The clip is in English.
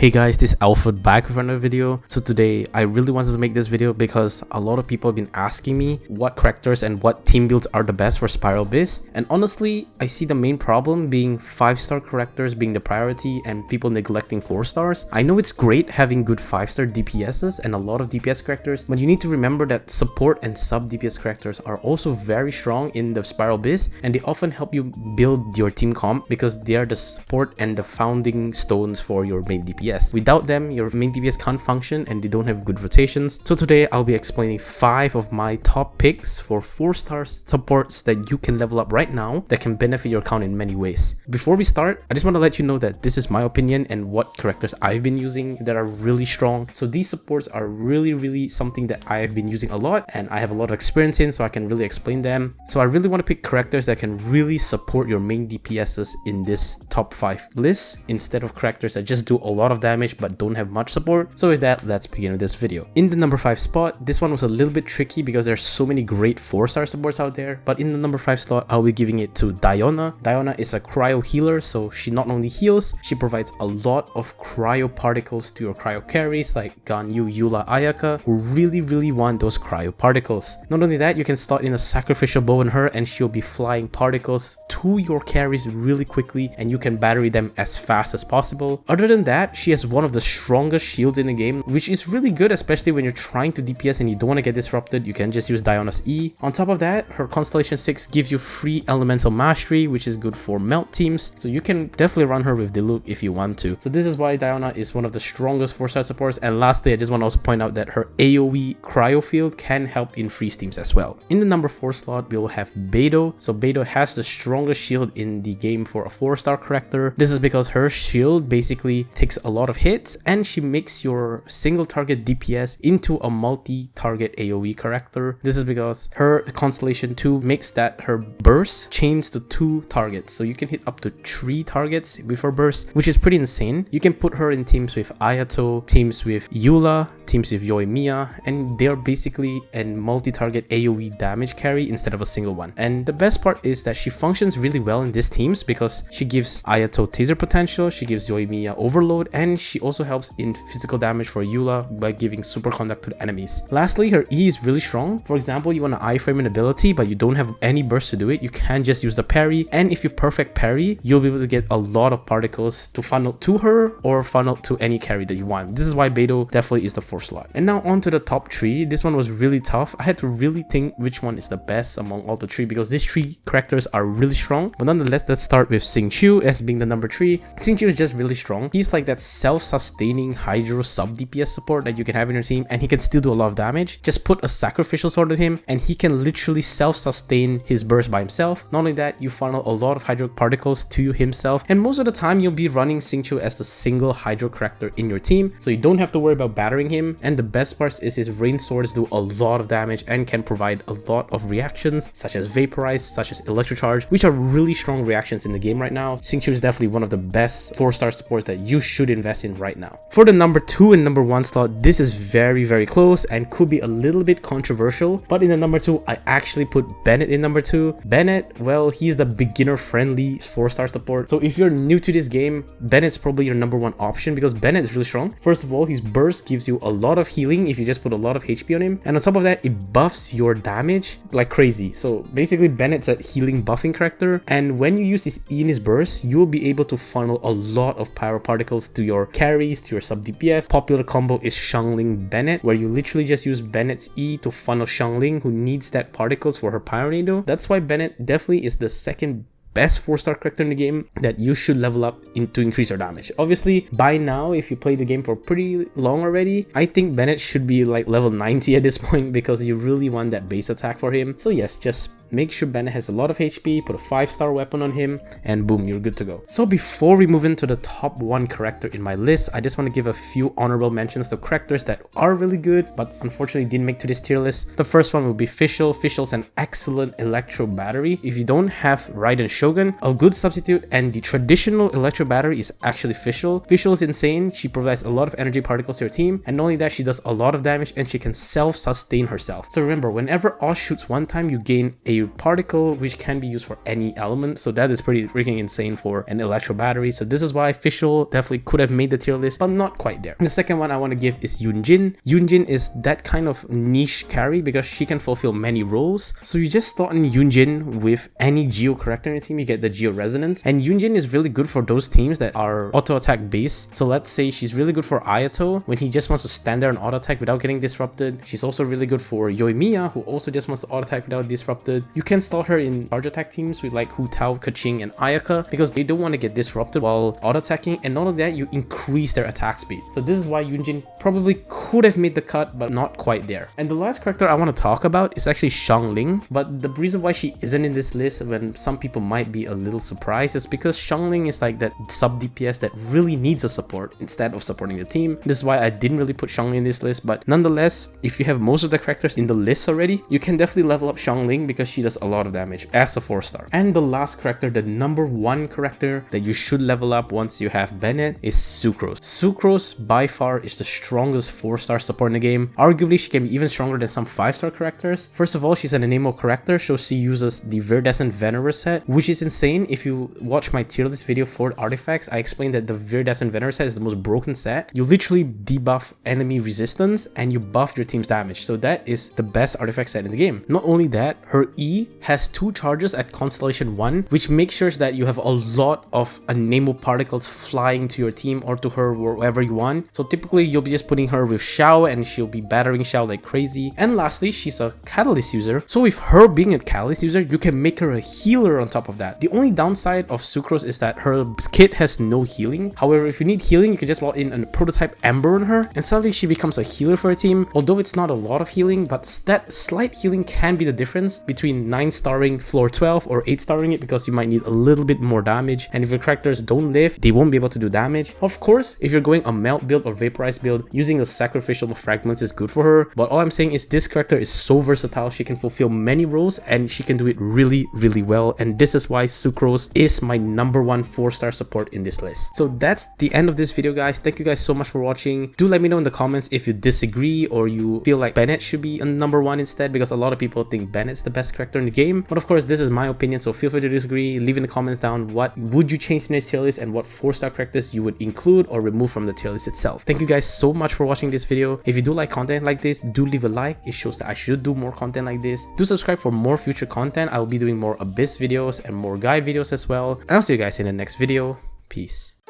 Hey guys, this is Alfred back with another video. So today I really wanted to make this video because a lot of people have been asking me what characters and what team builds are the best for Spiral Biz, and honestly I see the main problem being 5-star characters being the priority and people neglecting 4 stars. I know it's great having good 5-star DPSs and a lot of DPS characters, but you need to remember that support and sub DPS characters are also very strong in the Spiral Biz, and they often help you build your team comp because they are the support and the founding stones for your main DPS. Without them, your main DPS can't function and they don't have good rotations. So today I'll be explaining 5 of my top picks for 4-star supports that you can level up right now that can benefit your account in many ways. Before we start, I just want to let you know that this is my opinion and what characters I've been using that are really strong. So these supports are really something that I have been using a lot and I have a lot of experience in, so I can really explain them. So I really want to pick characters that can really support your main DPSs in this top 5 list instead of characters that just do a lot of damage but don't have much support. So with that, let's begin with this video. In the number 5 spot, this one was a little bit tricky because there's so many great 4-star supports out there, but in the number 5 slot I'll be giving it to Diona. Diona is a cryo healer, so she not only heals, she provides a lot of cryo particles to your cryo carries like Ganyu, Eula, Ayaka, who really want those cryo particles. Not only that, you can start in a sacrificial bow on her and she'll be flying particles to your carries really quickly and you can battery them as fast as possible. Other than that, she has one of the strongest shields in the game, which is really good, especially when you're trying to DPS and you don't want to get disrupted. You can just use Diona's E. On top of that, her Constellation 6 gives you free elemental mastery, which is good for melt teams, so you can definitely run her with Diluc if you want to. So this is why Diona is one of the strongest 4-star supports. And lastly, I just want to also point out that her AoE cryo field can help in freeze teams as well. In the number 4 slot, we will have Beidou. So Beidou has the strongest shield in the game for a 4-star character. This is because her shield basically takes a lot of hits and she makes your single target DPS into a multi-target AoE character. This is because her Constellation 2 makes that her burst chains to 2 targets, so you can hit up to 3 targets with her burst, which is pretty insane. You can put her in teams with Ayato, teams with Eula, teams with Yoimiya, and they're basically a multi-target AoE damage carry instead of a single one. And the best part is that she functions really well in these teams because she gives Ayato taser potential, she gives Yoimiya overload, and she also helps in physical damage for Eula by giving superconduct to the enemies. Lastly, her E is really strong. For example, you want to iframe an ability but you don't have any burst to do it, you can just use the parry, and if you perfect parry, you'll be able to get a lot of particles to funnel to her or funnel to any carry that you want. This is why Beidou definitely is the 4th slot. And now on to the top 3. This one was really tough. I had to really think which one is the best among all the 3 because these 3 characters are really strong. But nonetheless, let's start with Xingqiu as being the number 3. Xingqiu is just really strong. He's like that self-sustaining hydro sub DPS support that you can have in your team, and he can still do a lot of damage. Just put a sacrificial sword on him and he can literally self-sustain his burst by himself. Not only that, you funnel a lot of hydro particles to himself, and most of the time you'll be running Xingqiu as the single hydro character in your team, so you don't have to worry about battering him. And the best part is his rain swords do a lot of damage and can provide a lot of reactions such as vaporize, such as electrocharge, which are really strong reactions in the game right now. Xingqiu is definitely one of the best 4-star supports that you should invest in right now. For the number 2 and number 1 slot, this is very close and could be a little bit controversial, but in the number 2 I actually put Bennett in number 2. Bennett, well, he's the beginner friendly 4-star support, so if you're new to this game, Bennett's probably your number 1 option because Bennett is really strong. First of all, his burst gives you a lot of healing if you just put a lot of HP on him, and on top of that, it buffs your damage like crazy. So basically Bennett's a healing buffing character, and when you use his E in his burst, you will be able to funnel a lot of pyro particles to your carries, to your sub DPS. Popular combo is Xiangling Bennett, where you literally just use Bennett's E to funnel Xiangling, who needs that particles for her Pyronado. That's why Bennett definitely is the second best 4-star character in the game that you should level up to increase your damage. Obviously, by now, if you play the game for pretty long already, I think Bennett should be like level 90 at this point because you really want that base attack for him. So yes, just make sure Bennett has a lot of HP, put a 5-star weapon on him, and boom, you're good to go. So before we move into the top 1 character in my list, I just want to give a few honorable mentions to characters that are really good, but unfortunately didn't make to this tier list. The first one will be Fischl. Fischl's an excellent electro battery. If you don't have Raiden Shogun, a good substitute and the traditional electro battery is actually Fischl. Fischl is insane. She provides a lot of energy particles to your team, and not only that, she does a lot of damage and she can self-sustain herself. So remember, whenever Oz shoots one time, you gain a a particle which can be used for any element, so that is pretty freaking insane for an electro battery. So this is why Fischl definitely could have made the tier list, but not quite there. And the second one I want to give is Yunjin. Yunjin is that kind of niche carry because she can fulfill many roles. So you just slot in Yunjin with any Geo character in your team, you get the Geo Resonance. And Yunjin is really good for those teams that are auto attack based. So let's say she's really good for Ayato when he just wants to stand there and auto attack without getting disrupted. She's also really good for Yoimiya, who also just wants to auto attack without disrupted. You can slot her in charge attack teams with like Hu Tao, Keqing, and Ayaka because they don't want to get disrupted while auto attacking, and not only that, you increase their attack speed. So this is why Yunjin probably could have made the cut, but not quite there. And the last character I want to talk about is actually Xiangling, but the reason why she isn't in this list when some people might be a little surprised is because Xiangling is like that sub DPS that really needs a support instead of supporting the team. This is why I didn't really put Xiangling in this list, but nonetheless, if you have most of the characters in the list already, you can definitely level up Xiangling because she does a lot of damage as a 4-star. And the last character, the number one character that you should level up once you have Bennett, is Sucrose. Sucrose by far is the strongest 4-star support in the game. Arguably, she can be even stronger than some 5-star characters. First of all, she's an Anemo character, so she uses the Viridescent Venerer set, which is insane. If you watch my tier list video for artifacts, I explained that the Viridescent Venerer set is the most broken set. You literally debuff enemy resistance and you buff your team's damage, so that is the best artifact set in the game. Not only that, her E has 2 charges at Constellation 1, which makes sure that you have a lot of Anemo particles flying to your team or to her wherever you want. So typically you'll be just putting her with Xiao and she'll be battering Xiao like crazy. And lastly, she's a Catalyst user, so with her being a Catalyst user, you can make her a healer on top of that. The only downside of Sucrose is that her kit has no healing. However, if you need healing, you can just log in a prototype Ember on her and suddenly she becomes a healer for a team. Although it's not a lot of healing, but that slight healing can be the difference between 9-starring floor 12 or 8-starring it, because you might need a little bit more damage, and if your characters don't live, they won't be able to do damage. Of course, if you're going a melt build or vaporize build, using the sacrificial fragments is good for her, but all I'm saying is this character is so versatile. She can fulfill many roles and she can do it really well, and this is why Sucrose is my number one 4-star support in this list. So that's the end of this video, guys. Thank you guys so much for watching. Do let me know in the comments if you disagree or you feel like Bennett should be a number one instead, because a lot of people think Bennett's the best character in the game. But of course, this is my opinion, so feel free to disagree. Leave in the comments down what would you change in this tier list and what 4-star characters you would include or remove from the tier list itself. Thank you guys so much for watching this video. If you do like content like this, do leave a like. It shows that I should do more content like this. Do subscribe for more future content. I will be doing more Abyss videos and more guide videos as well. And I'll see you guys in the next video. Peace.